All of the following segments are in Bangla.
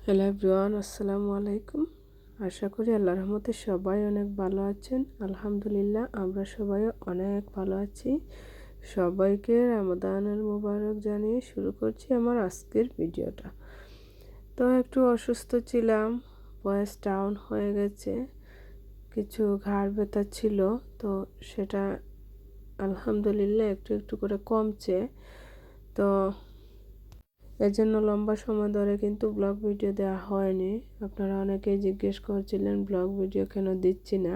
হ্যালো এভরিওয়ান, আসসালামু আলাইকুম। আশা করি আল্লাহর রহমতে সবাই অনেক ভালো আছেন। আলহামদুলিল্লাহ আমরা সবাই অনেক ভালো আছি। সবাইকে রমাদানুল মুবারক জানিয়ে শুরু করছি আমার আজকের ভিডিওটা। তো একটু অসুস্থ ছিলাম, ভয়েস ডাউন হয়ে গেছে, কিছু ঘাড় ব্যথা ছিল, তো সেটা আলহামদুলিল্লাহ একটু একটু করে কমছে। তো এর জন্য লম্বা সময় ধরে কিন্তু ব্লগ ভিডিও দেওয়া হয়নি। আপনারা অনেকেই জিজ্ঞেস করছিলেন ব্লগ ভিডিও কেন দিচ্ছি না।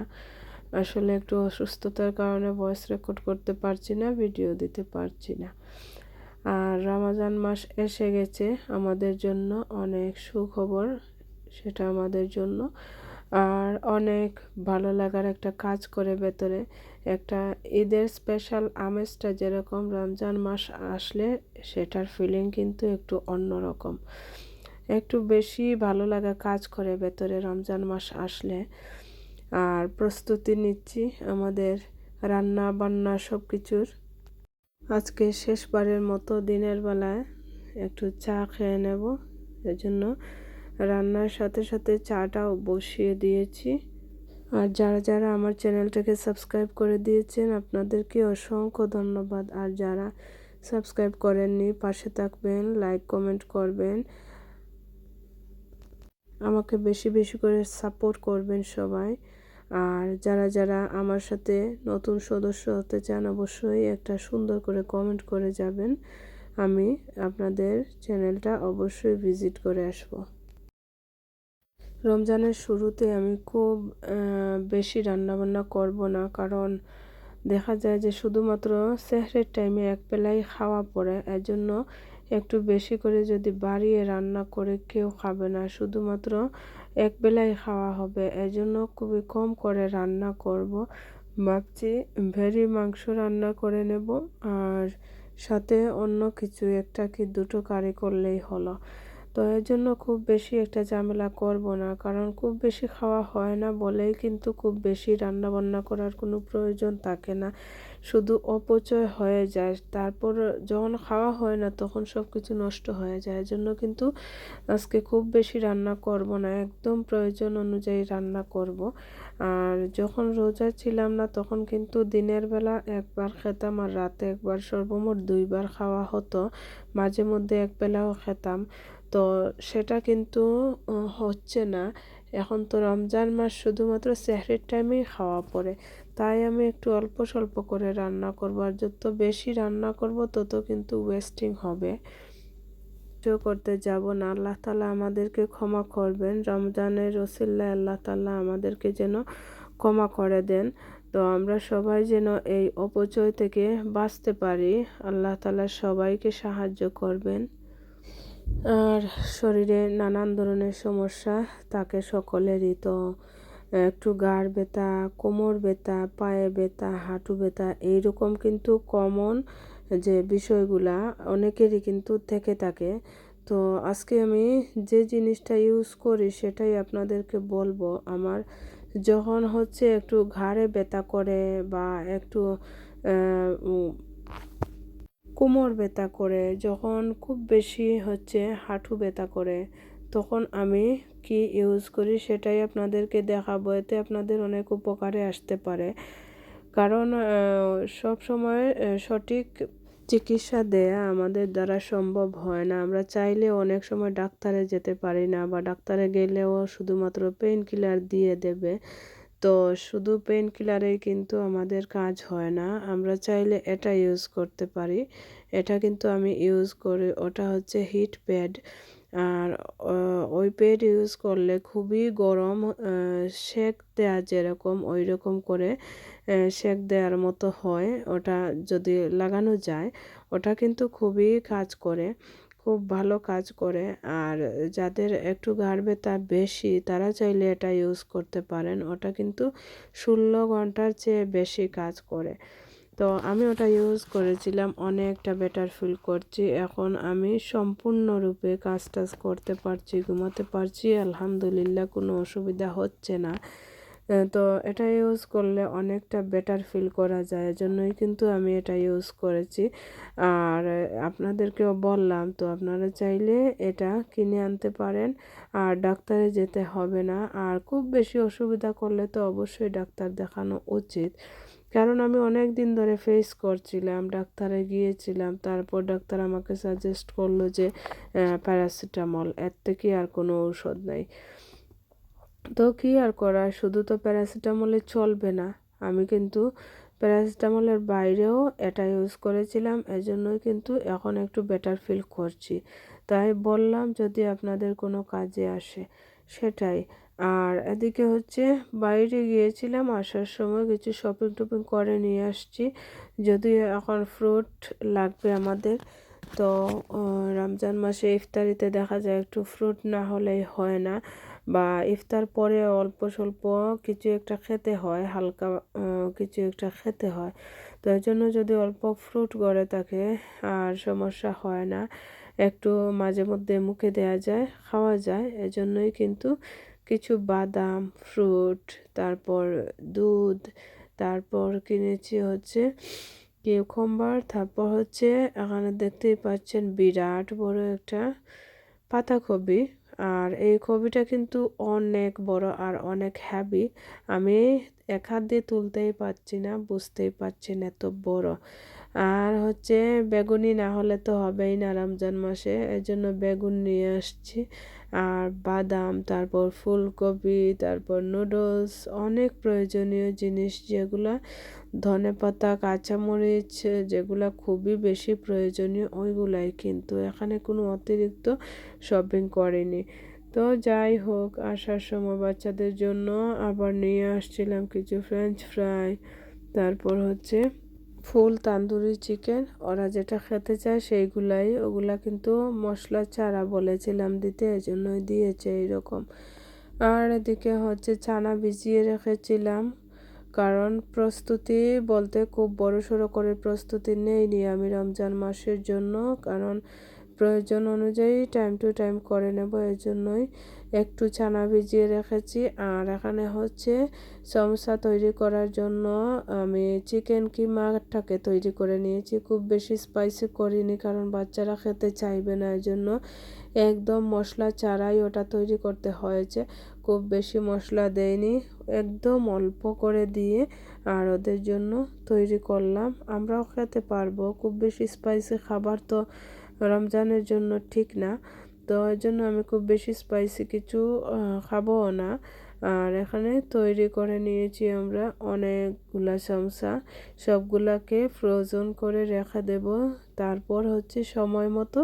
আসলে একটু অসুস্থতার কারণে ভয়েস রেকর্ড করতে পারছি না, ভিডিও দিতে পারছি না। আর রমজান মাস এসে গেছে, আমাদের জন্য অনেক সুখবর সেটা আমাদের জন্য। আর অনেক ভালো লাগার একটা কাজ করে ভেতরে, একটা ঈদের স্পেশাল আমেজটা যেরকম রমজান মাস আসলে সেটার ফিলিং কিন্তু একটু অন্যরকম, একটু বেশি ভালো লাগা কাজ করে ভেতরে রমজান মাস আসলে। আর প্রস্তুতি নিচ্ছি আমাদের রান্না বান্না সব কিছুর। আজকে শেষবারের মতো দিনের বেলায় একটু চা খেয়ে নেব, এজন্য রান্নার সাথে সাথে চাটাও বসিয়ে দিয়েছি। আর যারা যারা আমার চ্যানেলটাকে সাবস্ক্রাইব করে দিয়েছেন আপনাদেরকে অসংখ্য ধন্যবাদ। আর যারা সাবস্ক্রাইব করেননি পাশে থাকবেন, লাইক কমেন্ট করবেন, আমাকে বেশি বেশি করে সাপোর্ট করবেন সবাই। আর যারা যারা আমার সাথে নতুন সদস্য হতে চান অবশ্যই একটা সুন্দর করে কমেন্ট করে যাবেন, আমি আপনাদের চ্যানেলটা অবশ্যই ভিজিট করে আসব। রমজানের শুরুতে আমি খুব বেশি রান্নাবান্না করব না, কারণ দেখা যায় যে শুধুমাত্র সেহরির টাইমে এক বেলাই খাওয়া পড়ে। এজন্য একটু বেশি করে যদি বাড়িয়ে রান্না করে কেউ খাবে না, শুধুমাত্র এক বেলাই খাওয়া হবে, এজন্য খুবই কম করে রান্না করব। ভাবছি ভেরি মাংস রান্না করে নেব, আর সাথে অন্য কিছু একটা কি দুটো কারি করলেই হলো। তো এর জন্য খুব বেশি একটা ঝামেলা করব না, কারণ খুব বেশি খাওয়া হয় না বলেই কিন্তু খুব বেশি রান্না বান্না করার কোনো প্রয়োজন থাকে না, শুধু অপচয় হয়ে যায়। তারপর যখন খাওয়া হয় না তখন সব কিছু নষ্ট হয়ে যায়। এজন্য কিন্তু আজকে খুব বেশি রান্না করব না, একদম প্রয়োজন অনুযায়ী রান্না করব। আর যখন রোজা ছিলাম না তখন কিন্তু দিনের বেলা একবার খেতাম আর রাতে একবার, সর্বমোট দুইবার খাওয়া হতো, মাঝে মধ্যে এক বেলাও খেতাম। তো সেটা কিন্তু হচ্ছে না। এখন তো রমজান মাস শুধুমাত্র সেহরির টাইমেই খাওয়া পড়ে, তাই আমি একটু অল্প স্বল্প করে রান্না করব। আর যত বেশি রান্না করব তত কিন্তু ওয়েস্টিং হবে। করতে যাব না, আল্লাহ তাআলা আমাদেরকে ক্ষমা করবেন। রমজানের ওসিলায় আল্লাহ তাআলা আমাদেরকে যেন ক্ষমা করে দেন। তো আমরা সবাই যেন এই অপচয় থেকে বাঁচতে পারি, আল্লাহ তাআলা সবাইকে সাহায্য করবেন। আর শরীরে নানান ধরনের সমস্যা থাকে সকলেরই, তো একটু ঘাড় ব্যথা, কোমর ব্যথা, পায়ে ব্যথা, হাঁটু ব্যথা, এইরকম কিন্তু কমন যে বিষয়গুলা অনেকেরই কিন্তু থেকে থাকে। তো আজকে আমি যে জিনিসটা ইউজ করি সেটাই আপনাদেরকে বলবো। আমার যখন হচ্ছে একটু ঘাড়ে ব্যথা করে বা একটু কোমর ব্যথা করে, যখন খুব বেশি হচ্ছে হাঁটু ব্যথা করে, তখন আমি কি ইউজ করি সেটাই আপনাদেরকে দেখাবো, এতে আপনাদের অনেক উপকারে আসতে পারে। কারণ সব সময় সঠিক চিকিৎসা দেয়া আমাদের দ্বারা সম্ভব হয় না। আমরা চাইলে অনেক সময় ডাক্তারে যেতে পারি না, বা ডাক্তারে গেলেও শুধুমাত্র পেইন কিলার দিয়ে দেবে। তো শুধু পেইন কিলারেই কিন্তু আমাদের কাজ হয় না, আমরা চাইলে এটা ইউজ করতে পারি। এটা কিন্তু আমি ইউজ করি, ওটা হচ্ছে হিট প্যাড। আর ওই প্যাড ইউজ করলে খুবই গরম, সেক দেয়া যেরকম ওই রকম করে সেক দেওয়ার মতো হয়, ওটা যদি লাগানো যায় ওটা কিন্তু খুবই কাজ করে, খুব ভালো কাজ করে। আর যাদের একটু ঘাড় ব্যথা বেশি তারা চাইলে এটা ইউজ করতে পারেন, ওটা কিন্তু 16 ঘন্টার চেয়ে বেশি কাজ করে। তো আমি ওটা ইউজ করেছিলাম, অনেকটা বেটার ফিল করছি। এখন আমি সম্পূর্ণরূপে কাজ টাজ করতে পারছি, ঘুমাতে পারছি, আলহামদুলিল্লাহ কোনো অসুবিধা হচ্ছে না। তো এটা ইউজ করলে অনেকটা বেটার ফিল করা যায়, এজন্যই কিন্তু আমি এটা ইউজ করেছি। আর আপনাদেরকেও বললাম, তো আপনারা চাইলে এটা কিনে আনতে পারেন, আর ডাক্তারে যেতে হবে না। আর খুব বেশি অসুবিধা করলে তো অবশ্যই ডাক্তার দেখানো উচিত, কারণ আমি অনেক দিন ধরে ফেস করছিলাম, ডাক্তারে গিয়েছিলাম, তারপর ডাক্তার আমাকে সাজেস্ট করলো যে প্যারাসিটামল, এর থেকে আর কোনো ঔষধ নাই। তো কি আর করা, শুধু তো প্যারাসিটামলে চলবে না। আমি কিন্তু প্যারাসিটামলের বাইরেও এটা ইউজ করেছিলাম, এজন্যই কিন্তু এখন একটু বেটার ফিল করছি। তাই বললাম যদি আপনাদের কোনো কাজে আসে সেটাই। আর এদিকে হচ্ছে বাইরে গিয়েছিলাম, আসার সময় কিছু শপিং টপিং করে নিয়ে আসছি, যদিও এখন ফ্রুট লাগবে আমাদের। তো রমজান মাসে ইফতারিতে দেখা যায় একটু ফ্রুট না হলেই হয় না, বা ইফতার পরে অল্প স্বল্প কিছু একটা খেতে হয়, হালকা কিছু একটা খেতে হয়। তো এর জন্য যদি অল্প ফ্রুট গড়ে থাকে আর সমস্যা হয় না, একটু মাঝে মধ্যে মুখে দেওয়া যায়, খাওয়া যায়। এজন্যই কিন্তু কিছু বাদাম, ফ্রুট, তারপর দুধ, তারপর কিনেছি হচ্ছে কিউকাম্বার, তারপর হচ্ছে এখানে দেখতেই পাচ্ছেন বিরাট বড় একটা পাতাকপি। আর এই কপিটা কিন্তু অনেক বড় আর অনেক হ্যাভি, আমি এক হাত দিয়ে তুলতেই পারছি না, বুঝতেই পারছেন এত বড়। আর হচ্ছে বেগুনি না হলে তো হবেই না রমজান মাসে, এর জন্য বেগুন নিয়ে আসছি। আর বাদাম, তারপর ফুলকপি, তারপর নুডলস, অনেক প্রয়োজনীয় জিনিস যেগুলা, ধনেপাতা, কাঁচামরিচ, যেগুলা খুবই বেশি প্রয়োজনীয় ওইগুলাই, কিন্তু এখানে কোনো অতিরিক্ত শপিং করিনি। তো যাই হোক, আসার সময় বাচ্চাদের জন্য আবার নিয়ে আসছিলাম কিছু ফ্রেঞ্চ ফ্রাই, তারপর হচ্ছে ফুল তান্দুরি চিকেন, ওরা যেটা খেতে চায় সেইগুলাই, ওগুলা কিন্তু মশলা ছাড়া বলেছিলাম দিতে, এজন্যই দিয়েছে এইরকম। আর এদিকে হচ্ছে চানা ভিজিয়ে রেখেছিলাম, কারণ প্রস্তুতি বলতে খুব বড়সড় করে প্রস্তুতি নেইনি আমি রমজান মাসের জন্য, কারণ প্রয়োজন অনুযায়ী টাইম টু টাইম করে নেব, এর জন্যই একটু চানা ভিজিয়ে রেখেছি। আর এখানে হচ্ছে সমোসা তৈরি করার জন্য আমি চিকেন কিমাটাকে তৈরি করে নিয়েছি, খুব বেশি স্পাইসি করিনি, কারণ বাচ্চারা খেতে চাইবে না, এর জন্য একদম মশলা ছাড়াই ওটা তৈরি করতে হয়েছে। খুব বেশি মশলা দেয়নি, একদম অল্প করে দিয়ে আর ওদের জন্য তৈরি করলাম। আমরাও খেতে পারবো, খুব বেশি স্পাইসি খাবার তো রমজানের জন্য ঠিক না, তো এর জন্য আমি খুব বেশি স্পাইসি কিছু খাবোও না। আর এখানে তৈরি করে নিয়েছি আমরা অনেকগুলা সমোসা, সবগুলাকে ফ্রোজন করে রেখে দেব, তারপর হচ্ছে সময় মতো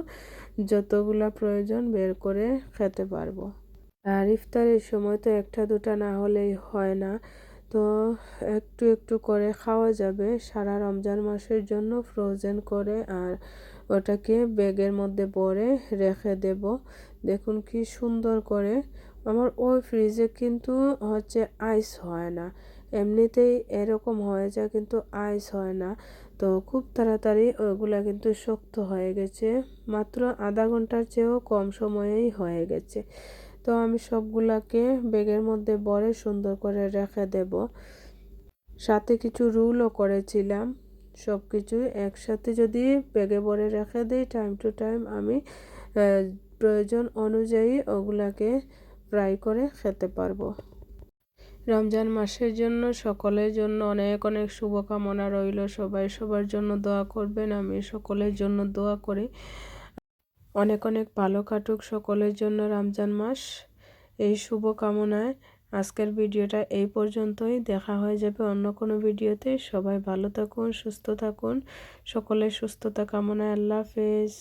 যতগুলা প্রয়োজন বের করে খেতে পারবো। আর ইফতারের সময় তো একটা দুটা না হলেই হয় না, তো একটু একটু করে খাওয়া যাবে সারা রমজান মাসের জন্য ফ্রোজেন করে, আর ওটাকে ব্যাগের মধ্যে ভরে রেখে দেব। দেখুন কি সুন্দর করে, আমার ওই ফ্রিজে কিন্তু হচ্ছে আইস হয় না, এমনিতেই এরকম হয়ে যায় কিন্তু আইস হয় না। তো খুব তাড়াতাড়ি ওইগুলা কিন্তু শক্ত হয়ে গেছে, মাত্র আধা ঘন্টার চেয়েও কম সময়েই হয়ে গেছে। তো আমি সবগুলাকে ব্যাগের মধ্যে ভরে সুন্দর করে রেখে দেব। সাথে কিছু রুলও করেছিলাম, সব কিছু একসাথে যদি ব্যাগে ভরে রেখে দিই, টাইম টু টাইম আমি প্রয়োজন অনুযায়ী ওগুলাকে ফ্রাই করে খেতে পারবো। রমজান মাসের জন্য সকলের জন্য অনেক অনেক শুভকামনা রইল, সবাই সবার জন্য দোয়া করবেন, আমি সকলের জন্য দোয়া করি। অনেক অনেক ভালো কাটুক সকলের জন্য রমজান মাস, এই শুভকামনায় আজকের ভিডিওটা এই পর্যন্তই। দেখা হয়ে যাবে অন্য কোনো ভিডিওতে। সবাই ভালো থাকুন, সুস্থ থাকুন, সকলের সুস্থতা কামনায়। আল্লাহ হাফেজ।